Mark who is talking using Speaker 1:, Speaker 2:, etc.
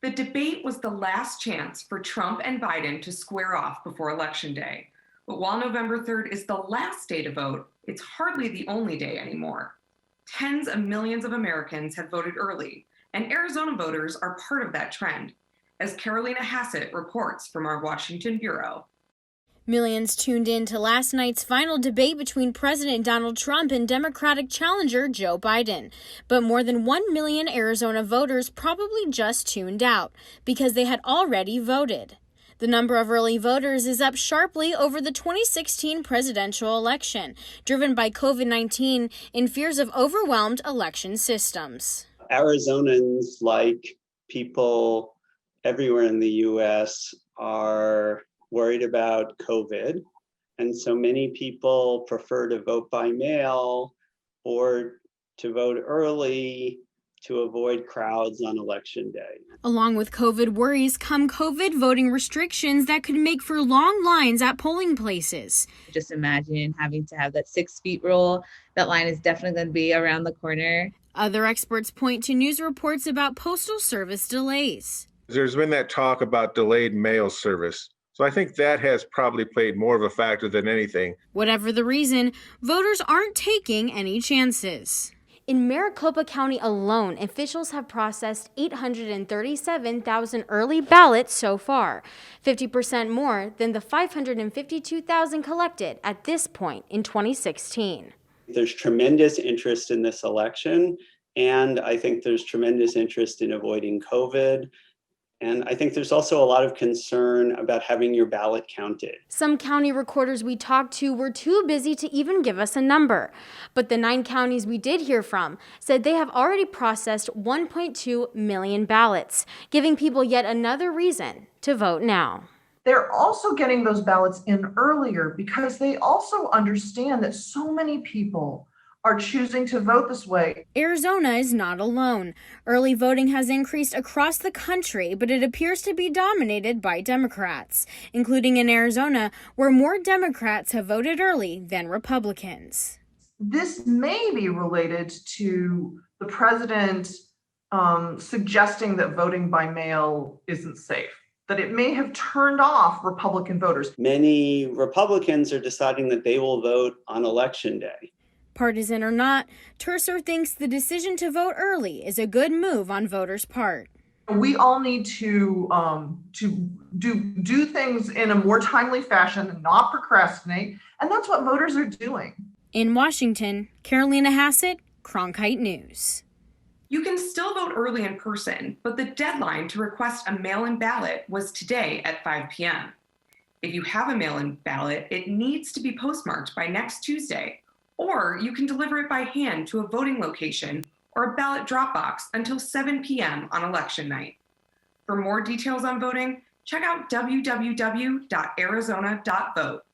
Speaker 1: The debate was the last chance for Trump and Biden to square off before Election Day. But while November 3rd is the last day to vote, it's hardly the only day anymore. Tens of millions of Americans have voted early, and Arizona voters are part of that trend, as Caroleina Hassett reports from our Washington bureau.
Speaker 2: Millions tuned in to last night's final debate between President Donald Trump and Democratic challenger Joe Biden. But more than 1 million Arizona voters probably just tuned out because they had already voted. The number of early voters is up sharply over the 2016 presidential election, driven by COVID-19 and fears of overwhelmed election systems.
Speaker 3: Arizonans, like people everywhere in the U.S., are worried about COVID. And so many people prefer to vote by mail or to vote early to avoid crowds on election day.
Speaker 2: Along with COVID worries come COVID voting restrictions that could make for long lines at polling places.
Speaker 4: Just imagine having to have that 6 feet rule. That line is definitely going to be around the corner.
Speaker 2: Other experts point to news reports about Postal Service delays.
Speaker 5: There's been that talk about delayed mail service. So I think that has probably played more of a factor than anything.
Speaker 2: Whatever the reason, voters aren't taking any chances. In Maricopa County alone, officials have processed 837,000 early ballots so far, 50% more than the 552,000 collected at this point in 2016.
Speaker 3: There's tremendous interest in this election, and I think there's tremendous interest in avoiding COVID. And I think there's also a lot of concern about having your ballot counted.
Speaker 2: Some county recorders we talked to were too busy to even give us a number. But the 9 counties we did hear from said they have already processed 1.2 million ballots, giving people yet another reason to vote now.
Speaker 6: They're also getting those ballots in earlier because they also understand that so many people are choosing to vote this way.
Speaker 2: Arizona is not alone. Early voting has increased across the country, but it appears to be dominated by Democrats, including in Arizona, where more Democrats have voted early than Republicans.
Speaker 6: This may be related to the president suggesting that voting by mail isn't safe, that it may have turned off Republican voters.
Speaker 3: Many Republicans are deciding that they will vote on Election Day.
Speaker 2: Partisan or not, Terser thinks the decision to vote early is a good move on voters' part.
Speaker 6: We all need to do things in a more timely fashion and not procrastinate, and that's what voters are doing.
Speaker 2: In Washington, Caroleina Hassett, Cronkite News.
Speaker 1: You can still vote early in person, but the deadline to request a mail-in ballot was today at 5 p.m. If you have a mail-in ballot, it needs to be postmarked by next Tuesday, or you can deliver it by hand to a voting location or a ballot drop box until 7 p.m. on election night. For more details on voting, check out www.arizona.vote.